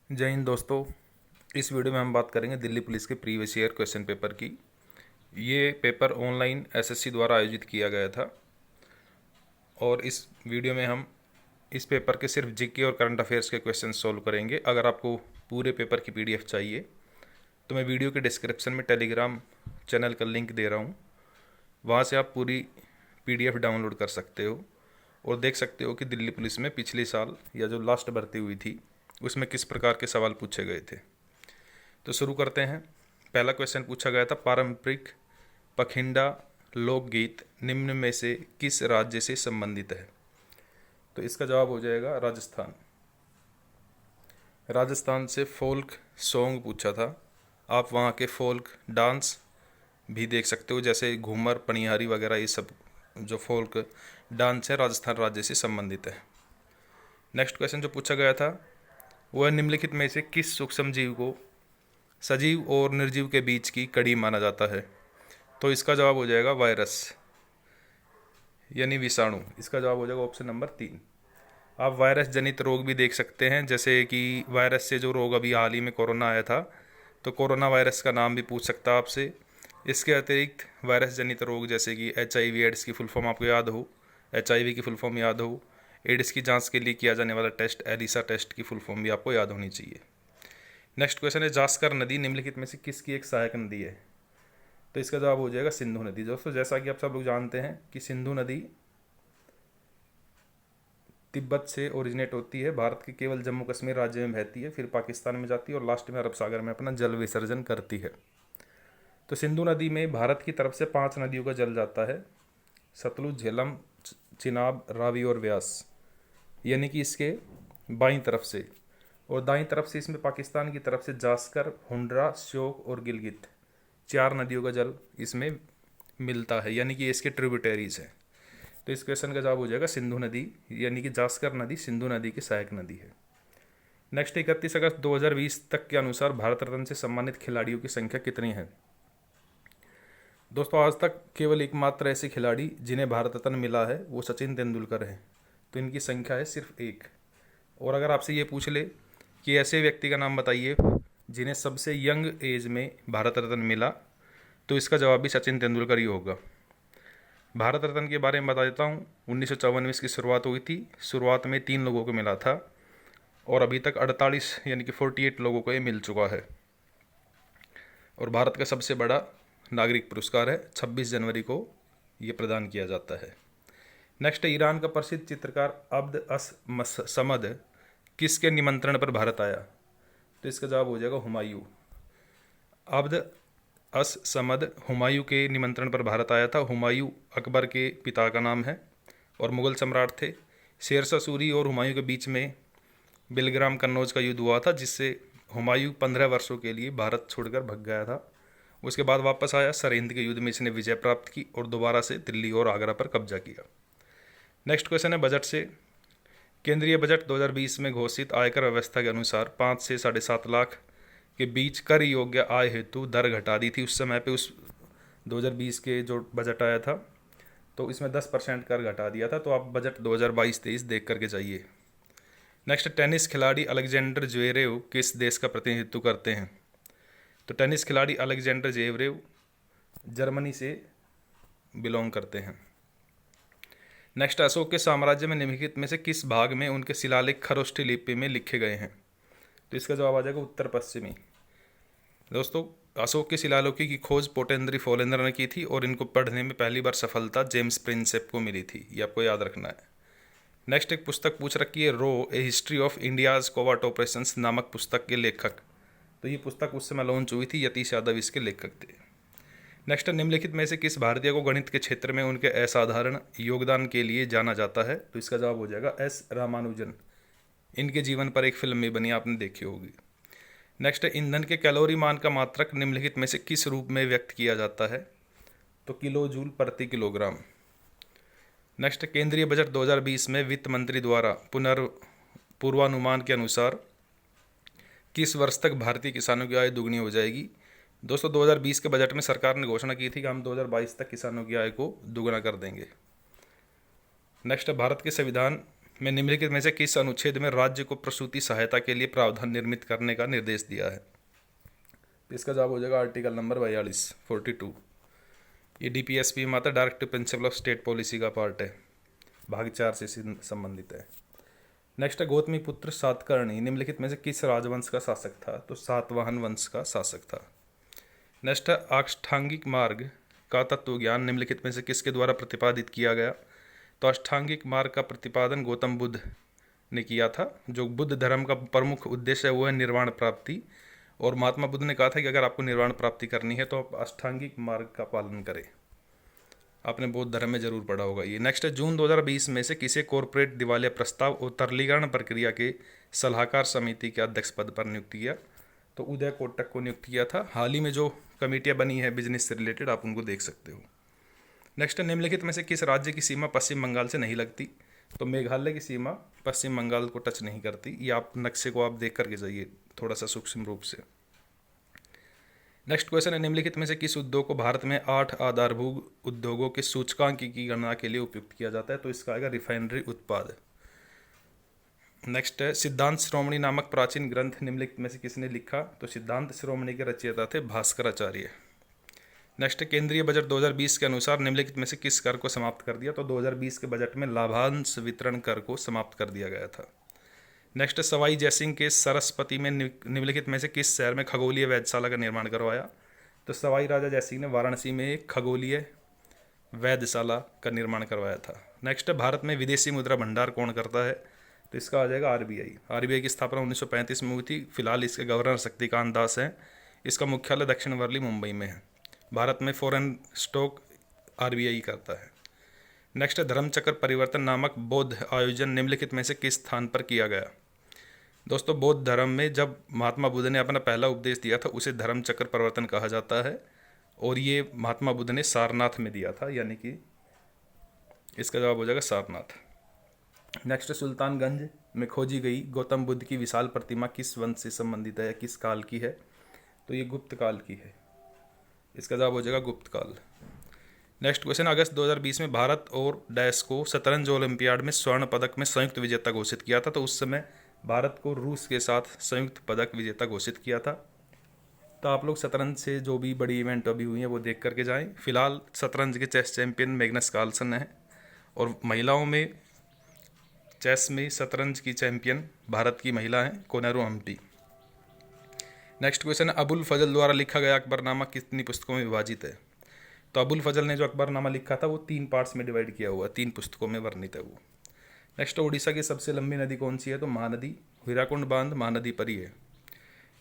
जय हिंद दोस्तों। इस वीडियो में हम बात करेंगे दिल्ली पुलिस के प्रीवियस ईयर क्वेश्चन पेपर की। ये पेपर ऑनलाइन एसएससी द्वारा आयोजित किया गया था और इस वीडियो में हम इस पेपर के सिर्फ जीके और करंट अफेयर्स के क्वेश्चन सॉल्व करेंगे। अगर आपको पूरे पेपर की पीडीएफ चाहिए तो मैं वीडियो के डिस्क्रिप्शन में टेलीग्राम चैनल का लिंक दे रहा हूँ, वहाँ से आप पूरी पीडीएफ डाउनलोड कर सकते हो और देख सकते हो कि दिल्ली पुलिस में पिछले साल या जो लास्ट भर्ती हुई थी उसमें किस प्रकार के सवाल पूछे गए थे। तो शुरू करते हैं। पहला क्वेश्चन पूछा गया था, पारंपरिक पखिंडा लोकगीत निम्न में से किस राज्य से संबंधित है? तो इसका जवाब हो जाएगा राजस्थान। राजस्थान से फोल्क सॉन्ग पूछा था। आप वहाँ के फोल्क डांस भी देख सकते हो, जैसे घूमर पनिहारी वगैरह, ये सब जो फोल्क डांस है राजस्थान राज्य से संबंधित है। नेक्स्ट क्वेश्चन जो पूछा गया था वह निम्नलिखित में से किस सूक्ष्म जीव को सजीव और निर्जीव के बीच की कड़ी माना जाता है? तो इसका जवाब हो जाएगा वायरस यानी विषाणु। इसका जवाब हो जाएगा ऑप्शन नंबर 3। आप वायरस जनित रोग भी देख सकते हैं, जैसे कि वायरस से जो रोग अभी हाल ही में कोरोना आया था, तो कोरोना वायरस का नाम भी पूछ सकता है आपसे। इसके अतिरिक्त वायरस जनित रोग जैसे कि HIV एड्स की फुल फॉर्म आपको याद हो, HIV की फुल फॉर्म याद हो, एड्स की जांच के लिए किया जाने वाला टेस्ट एलिसा टेस्ट की फुल फॉर्म भी आपको याद होनी चाहिए। नेक्स्ट क्वेश्चन है, जास्कर नदी निम्नलिखित में से किसकी एक सहायक नदी है? तो इसका जवाब हो जाएगा सिंधु नदी। दोस्तों, जैसा कि आप सब लोग जानते हैं कि सिंधु नदी तिब्बत से ओरिजिनेट होती है, भारत के केवल जम्मू कश्मीर राज्य में बहती है, फिर पाकिस्तान में जाती है और लास्ट में अरब सागर में अपना जल विसर्जन करती है। तो सिंधु नदी में भारत की तरफ से 5 नदियों का जल जाता है, सतलुज, झेलम, चिनाब, रावी और व्यास, यानी कि इसके बाईं तरफ से। और दाईं तरफ से इसमें पाकिस्तान की तरफ से जास्कर, हुंडरा, श्योक और गिलगित 4 नदियों का जल इसमें मिलता है, यानी कि इसके ट्रिब्यूटरीज हैं। तो इस क्वेश्चन का जवाब हो जाएगा सिंधु नदी, यानी कि जास्कर नदी सिंधु नदी की सहायक नदी है। नेक्स्ट, 31 अगस्त 2020 तक के अनुसार भारत रत्न से सम्मानित खिलाड़ियों की संख्या कितनी है? दोस्तों, आज तक केवल एकमात्र ऐसे खिलाड़ी जिन्हें भारत रत्न मिला है वो सचिन तेंदुलकर हैं, तो इनकी संख्या है सिर्फ 1। और अगर आपसे ये पूछ ले कि ऐसे व्यक्ति का नाम बताइए जिन्हें सबसे यंग एज में भारत रत्न मिला, तो इसका जवाब भी सचिन तेंदुलकर ही होगा। भारत रत्न के बारे में बता देता हूँ। 1954 में इसकी शुरुआत हुई थी। शुरुआत में 3 लोगों को मिला था और अभी तक 48 यानी कि 48 लोगों को ये मिल चुका है। और भारत का सबसे बड़ा नागरिक पुरस्कार है, 26 जनवरी को ये प्रदान किया जाता है। नेक्स्ट है, ईरान का प्रसिद्ध चित्रकार अब्द अस समद किसके निमंत्रण पर भारत आया? तो इसका जवाब हो जाएगा हुमायूं। अब्द अस समद हुमायूं के निमंत्रण पर भारत आया था। हुमायूं अकबर के पिता का नाम है और मुग़ल सम्राट थे। शेरशाह सूरी और हुमायूं के बीच में बिलग्राम कन्नौज का युद्ध हुआ था, जिससे हुमायूं 15 वर्षों के लिए भारत छोड़कर भग गया था। उसके बाद वापस आया, सरहिंद के युद्ध में इसने विजय प्राप्त की और दोबारा से दिल्ली और आगरा पर कब्जा किया। नेक्स्ट क्वेश्चन है बजट से। केंद्रीय बजट 2020 में घोषित आयकर व्यवस्था के अनुसार 5 से 7.5 लाख के बीच कर योग्य आय हेतु दर घटा दी थी। उस समय पे उस 2020 के जो बजट आया था तो इसमें 10% कर घटा दिया था। तो आप बजट 2022-23 देख करके जाइए। नेक्स्ट, टेनिस खिलाड़ी अलेक्जेंडर ज्वेरेव किस देश का प्रतिनिधित्व करते हैं? तो टेनिस खिलाड़ी अलेक्जेंडर ज्वेरेव जर्मनी से बिलोंग करते हैं। नेक्स्ट, अशोक के साम्राज्य में निम्नलिखित में से किस भाग में उनके शिलालेख खरोष्ठी लिपि में लिखे गए हैं? तो इसका जवाब आ जाएगा उत्तर पश्चिमी। दोस्तों, अशोक के शिलालेखों की खोज पोटेंद्री फोलेंदर ने की थी और इनको पढ़ने में पहली बार सफलता जेम्स प्रिंसेप को मिली थी, ये आपको याद रखना है। नेक्स्ट, एक पुस्तक पूछ रखी है, रो a history of India's covert operations नामक पुस्तक के लेखक। तो ये पुस्तक उस समय लॉन्च हुई थी, यतीश यादव इसके लेखक थे। नेक्स्ट, निम्नलिखित में से किस भारतीय को गणित के क्षेत्र में उनके असाधारण योगदान के लिए जाना जाता है? तो इसका जवाब हो जाएगा एस रामानुजन। इनके जीवन पर एक फिल्म भी बनी, आपने देखी होगी। नेक्स्ट है, ईंधन के कैलोरी मान का मात्रक निम्नलिखित में से किस रूप में व्यक्त किया जाता है? तो किलो जूल प्रति किलोग्राम। नेक्स्ट, केंद्रीय बजट 2020 में वित्त मंत्री द्वारा पूर्वानुमान के अनुसार किस वर्ष तक भारतीय किसानों की आय दुगनी हो जाएगी? दोस्तों, 2020 के बजट में सरकार ने घोषणा की थी कि हम 2022 तक किसानों की आय को दुगना कर देंगे। नेक्स्ट, भारत के संविधान में निम्नलिखित में से किस अनुच्छेद में राज्य को प्रसूति सहायता के लिए प्रावधान निर्मित करने का निर्देश दिया है? तो इसका जवाब हो जाएगा आर्टिकल नंबर 42 ये डीपीएसपी में आता है, directive principle of state policy का पार्ट है, भाग 4 से संबंधित है। नेक्स्ट है गौतमी पुत्र सातकर्णी निम्नलिखित में से किस राजवंश का शासक था? तो सातवाहन वंश का शासक था। नेक्स्ट है अष्टांगिक मार्ग का तत्व ज्ञान निम्नलिखित में से किसके द्वारा प्रतिपादित किया गया? तो अष्टांगिक मार्ग का प्रतिपादन गौतम बुद्ध ने किया था। जो बुद्ध धर्म का प्रमुख उद्देश्य है वो है निर्वाण प्राप्ति, और महात्मा बुद्ध ने कहा था कि अगर आपको निर्वाण प्राप्ति करनी है तो आप अष्टांगिक मार्ग का पालन करें। आपने बौद्ध धर्म में जरूर पढ़ा होगा ये। नेक्स्ट है जून 2020 में से किसे कॉरपोरेट दिवालिया प्रस्ताव और तरलीकरण प्रक्रिया के सलाहकार समिति के अध्यक्ष पद पर नियुक्त किया? तो उदय कोटक को नियुक्त किया था। हाल ही में जो कमेटियां बनी है बिजनेस से रिलेटेड, आप उनको देख सकते हो। नेक्स्ट है निम्नलिखित में से किस राज्य की सीमा पश्चिम बंगाल से नहीं लगती? तो मेघालय की सीमा पश्चिम बंगाल को टच नहीं करती। ये आप नक्शे को आप देख करके जाइए थोड़ा सा सूक्ष्म रूप से। नेक्स्ट क्वेश्चन है निम्नलिखित में से किस उद्योग को भारत में 8 आधारभूत उद्योगों के सूचकांक की गणना के लिए उपयुक्त किया जाता है? तो इसका आएगा रिफाइनरी उत्पाद। नेक्स्ट है सिद्धांत शिरोमणि नामक प्राचीन ग्रंथ निम्नलिखित में से किसने लिखा? तो सिद्धांत शिरोमणि के रचयिता थे भास्कराचार्य। नेक्स्ट केंद्रीय बजट 2020 के अनुसार निम्नलिखित में से किस कर को समाप्त कर दिया? तो 2020 के बजट में लाभांश वितरण कर को समाप्त कर दिया गया था। नेक्स्ट सवाई जयसिंह के सरस्वती में निम्नलिखित में से किस शहर में खगोलीय वेधशाला का निर्माण करवाया? तो सवाई राजा जयसिंह ने वाराणसी में एक खगोलीय वेधशाला का निर्माण करवाया था। नेक्स्ट भारत में विदेशी मुद्रा भंडार कौन करता है? तो इसका आ जाएगा आरबीआई। आरबीआई की स्थापना 1935 में हुई थी। फिलहाल इसके गवर्नर शक्तिकांत दास हैं। इसका मुख्यालय दक्षिण वर्ली मुंबई में है। भारत में फॉरेन स्टॉक आरबीआई करता है। नेक्स्ट धर्मचक्र परिवर्तन नामक बौद्ध आयोजन निम्नलिखित में से किस स्थान पर किया गया? दोस्तों बौद्ध धर्म में जब महात्मा बुद्ध ने अपना पहला उपदेश दिया था उसे धर्मचक्र परिवर्तन कहा जाता है, और ये महात्मा बुद्ध ने सारनाथ में दिया था, यानी कि इसका जवाब हो जाएगा सारनाथ। नेक्स्ट सुल्तानगंज में खोजी गई गौतम बुद्ध की विशाल प्रतिमा किस वंश से संबंधित है, किस काल की है? तो ये गुप्त काल की है। इसका जवाब हो जाएगा गुप्त काल। नेक्स्ट क्वेश्चन अगस्त 2020 में भारत और डैश को शतरंज ओलंपियाड में स्वर्ण पदक में संयुक्त विजेता घोषित किया था। तो उस समय भारत को रूस के साथ संयुक्त पदक विजेता घोषित किया था। तो आप लोग शतरंज से जो भी बड़ी इवेंट अभी हुई है वो देख करके जाएं। फिलहाल शतरंज के चेस चैंपियन मैग्नस कार्लसन है, और महिलाओं में चेस में शतरंज की चैंपियन भारत की महिला हैं कोनेरू हम्पी। नेक्स्ट क्वेश्चन है अबुल फजल द्वारा लिखा गया अकबरनामा कितनी पुस्तकों में विभाजित है? तो अबुल फजल ने जो अकबरनामा लिखा था वो 3 पार्ट्स में डिवाइड किया हुआ, 3 पुस्तकों में वर्णित है वो। नेक्स्ट उड़ीसा की सबसे लंबी नदी कौन सी है? तो महानदी। हीराकुंड बांध महानदी पर ही है।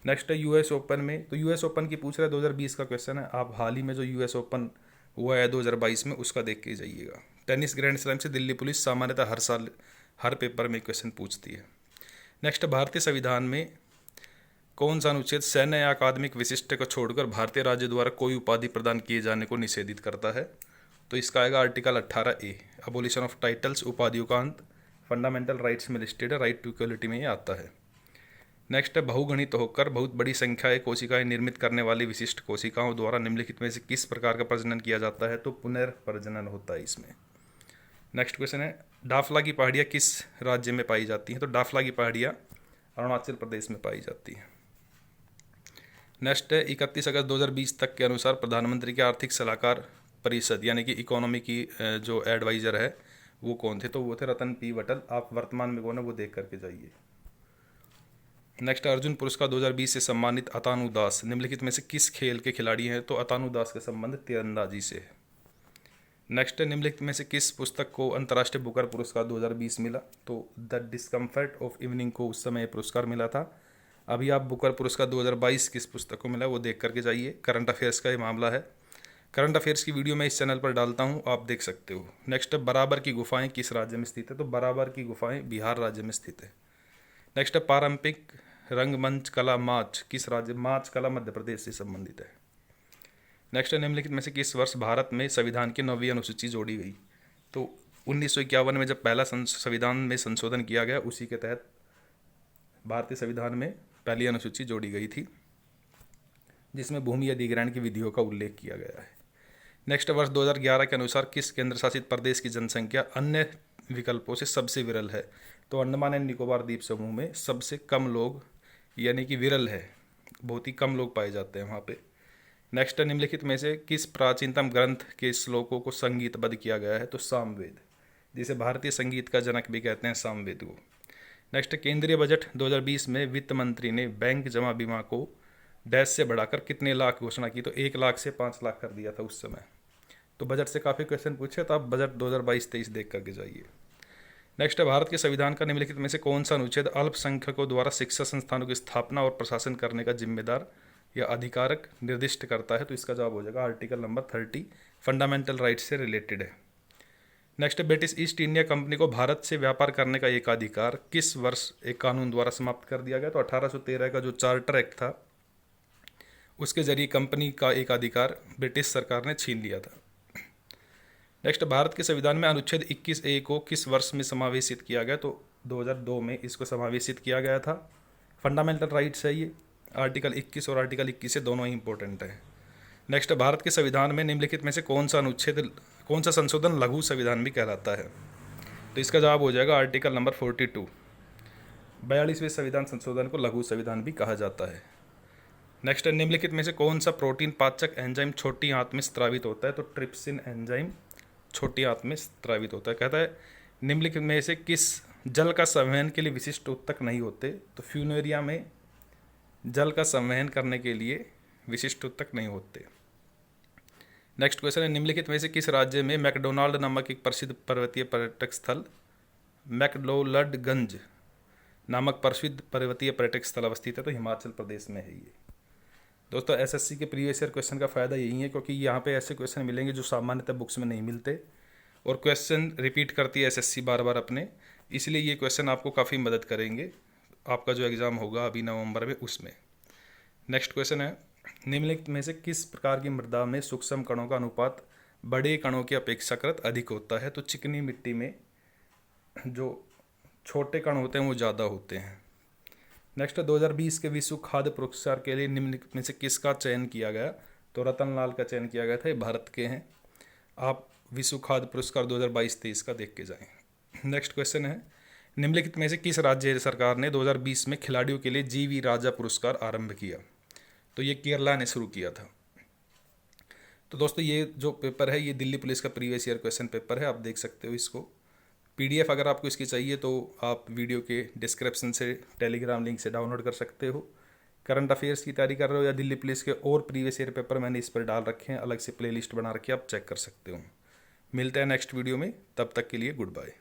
नेक्स्ट है यूएस ओपन में, तो यूएस ओपन की पूछ रहा है 2020 का क्वेश्चन है। आप हाल ही में जो यूएस ओपन हुआ है 2022 में उसका देख के जाइएगा। टेनिस ग्रैंड स्लैम से दिल्ली पुलिस सामान्यतः हर साल हर पेपर में क्वेश्चन पूछती है। नेक्स्ट भारतीय संविधान में कौन सा अनुच्छेद सैन्य या अकादमिक विशिष्ट को छोड़कर भारतीय राज्य द्वारा कोई उपाधि प्रदान किए जाने को निषेधित करता है? तो इसका आएगा article 18A, abolition of titles, उपाधियों का अंत, फंडामेंटल राइट्स में लिस्टेड है, राइट टू इक्वलिटी में ये आता है। नेक्स्ट है बहुगणित होकर बहुत बड़ी संख्या कोशिकाएं निर्मित करने वाली विशिष्ट कोशिकाओं द्वारा निम्नलिखित में से किस प्रकार का प्रजनन किया जाता है? तो पुनर्प्रजनन होता है इसमें। नेक्स्ट क्वेश्चन है डाफला की पहाड़ियाँ किस राज्य में पाई जाती हैं? तो डाफला की पहाड़ियाँ अरुणाचल प्रदेश में पाई जाती हैं। नेक्स्ट है 31 अगस्त 2020 तक के अनुसार प्रधानमंत्री के आर्थिक सलाहकार परिषद यानी कि इकोनॉमी की जो एडवाइज़र है वो कौन थे? तो वो थे रतन पी वटल। आप वर्तमान में कौन है वो देख करके जाइए। नेक्स्ट अर्जुन पुरस्कार 2020 से सम्मानित अतानु दास निम्नलिखित में से किस खेल के खिलाड़ी हैं? तो अतानु दास का संबंध तीरंदाजी से है। नेक्स्ट निम्नलिखित में से किस पुस्तक को अंतर्राष्ट्रीय बुकर पुरस्कार 2020 मिला? तो द डिस्कम्फर्ट ऑफ इवनिंग को उस समय पुरस्कार मिला था। अभी आप बुकर पुरस्कार 2022 किस पुस्तक को मिला वो देख करके जाइए। करंट अफेयर्स का ये मामला है। करंट अफेयर्स की वीडियो मैं इस चैनल पर डालता हूँ, आप देख सकते हो। नेक्स्ट बराबर की गुफाएं किस राज्य में स्थित है? तो बराबर की गुफाएं बिहार राज्य में स्थित है। नेक्स्ट पारंपरिक रंगमंच कला मार्च किस राज्य? मार्च कला मध्य प्रदेश से संबंधित है। नेक्स्ट निम्नलिखित में से किस वर्ष भारत में संविधान की 9वीं अनुसूची जोड़ी गई? तो 1951 में जब पहला संविधान में संशोधन किया गया उसी के तहत भारतीय संविधान में पहली अनुसूची जोड़ी गई थी, जिसमें भूमि अधिग्रहण की विधियों का उल्लेख किया गया है। नेक्स्ट वर्ष 2011 के अनुसार किस केंद्र शासित प्रदेश की जनसंख्या अन्य विकल्पों से सबसे विरल है। तो अंडमान एंड निकोबार द्वीप समूह में सबसे कम लोग, यानी कि विरल है, बहुत ही कम लोग पाए जाते हैं वहाँ पे। नेक्स्ट, निम्नलिखित में से किस प्राचीनतम ग्रंथ के श्लोकों को संगीतबद्ध किया गया है? तो सामवेद, जिसे भारतीय संगीत का जनक भी कहते हैं, सामवेद को। नेक्स्ट, केंद्रीय बजट 2020 में वित्त मंत्री ने बैंक जमा बीमा को डैश से बढ़ाकर कितने लाख घोषणा की? तो 1 लाख से 5 लाख कर दिया था उस समय। तो बजट से काफ़ी क्वेश्चन पूछे, तो आप बजट 2022-23 देख करके जाइए। नेक्स्ट है, भारत के संविधान का निम्नलिखित में से कौन सा अनुच्छेद अल्पसंख्यकों द्वारा शिक्षा संस्थानों की स्थापना और प्रशासन करने का जिम्मेदार या अधिकारक निर्दिष्ट करता है? तो इसका जवाब हो जाएगा आर्टिकल नंबर 30, फंडामेंटल राइट्स से रिलेटेड है। Next, British east India company को भारत से व्यापार करने का एकाधिकार किस वर्ष एक कानून द्वारा समाप्त कर दिया गया? तो 1813 का जो चार्टर एक्ट था, उसके जरिए कंपनी का एकाधिकार ब्रिटिश सरकार ने छीन लिया था। नेक्स्ट, भारत के संविधान में अनुच्छेद 21A को किस वर्ष में समावेशित किया गया? तो 2002 में इसको समावेशित किया गया था। फंडामेंटल राइट्स है ये, आर्टिकल 21 और आर्टिकल 21 से दोनों ही इंपॉर्टेंट है। नेक्स्ट, भारत के संविधान में निम्नलिखित में से कौन सा संशोधन लघु संविधान भी कहलाता है? तो इसका जवाब हो जाएगा आर्टिकल नंबर 42। 42वें संविधान संशोधन को लघु संविधान भी कहा जाता है। नेक्स्ट, निम्नलिखित में से कौन सा प्रोटीन पाचक एंजाइम छोटी आंत में स्रावित होता है? तो ट्रिप्सिन एंजाइम छोटी आंत में स्रावित होता है। कहता है निम्नलिखित में से किस जल का संवहन के लिए विशिष्ट उत्तक नहीं होते? तो फ्यूनेरिया में जल का संवहन करने के लिए विशिष्ट उत्तक नहीं होते। नेक्स्ट क्वेश्चन है, निम्नलिखित में से किस राज्य में मैकडोनाल्ड नामक एक प्रसिद्ध पर्वतीय पर्यटक स्थल मैकडोलडगंज नामक प्रसिद्ध पर्वतीय पर्यटक स्थल अवस्थित है? तो हिमाचल प्रदेश में है ये। दोस्तों, एसएससी के प्रीवियस ईयर क्वेश्चन का फ़ायदा यही है, क्योंकि यहाँ पे ऐसे क्वेश्चन मिलेंगे जो सामान्यतः बुक्स में नहीं मिलते, और क्वेश्चन रिपीट करती है एसएससी बार बार अपने, इसलिए ये क्वेश्चन आपको काफ़ी मदद करेंगे आपका जो एग्ज़ाम होगा अभी नवंबर में, उसमें। नेक्स्ट क्वेश्चन है, निम्नलिखित में से किस प्रकार की मृदा में सूक्ष्म कणों का अनुपात बड़े कणों की अपेक्षाकृत अधिक होता है? तो चिकनी मिट्टी में जो छोटे कण होते हैं वो ज़्यादा होते हैं। नेक्स्ट, 2020 के विश्व खाद्य पुरस्कार के लिए निम्नलिखित में से किसका चयन किया गया? तो रतन लाल का चयन किया गया था, ये भारत के हैं। आप विश्व खाद्य पुरस्कार 2022-23 का देख के जाएं। नेक्स्ट क्वेश्चन है, निम्नलिखित में से किस राज्य सरकार ने 2020 में खिलाड़ियों के लिए जीवी राजा पुरस्कार आरंभ किया? तो ये केरला ने शुरू किया था। तो दोस्तों, ये जो पेपर है ये दिल्ली पुलिस का प्रीवियस ईयर क्वेश्चन पेपर है, आप देख सकते हो इसको। पीडीएफ अगर आपको इसकी चाहिए तो आप वीडियो के डिस्क्रिप्शन से टेलीग्राम लिंक से डाउनलोड कर सकते हो। करंट अफेयर्स की तैयारी कर रहे हो या दिल्ली पुलिस के और प्रीवियस ईयर पेपर मैंने इस पर डाल रखे हैं, अलग से प्लेलिस्ट बना रखी है, आप चेक कर सकते हो। मिलते हैं नेक्स्ट वीडियो में, तब तक के लिए गुड बाय।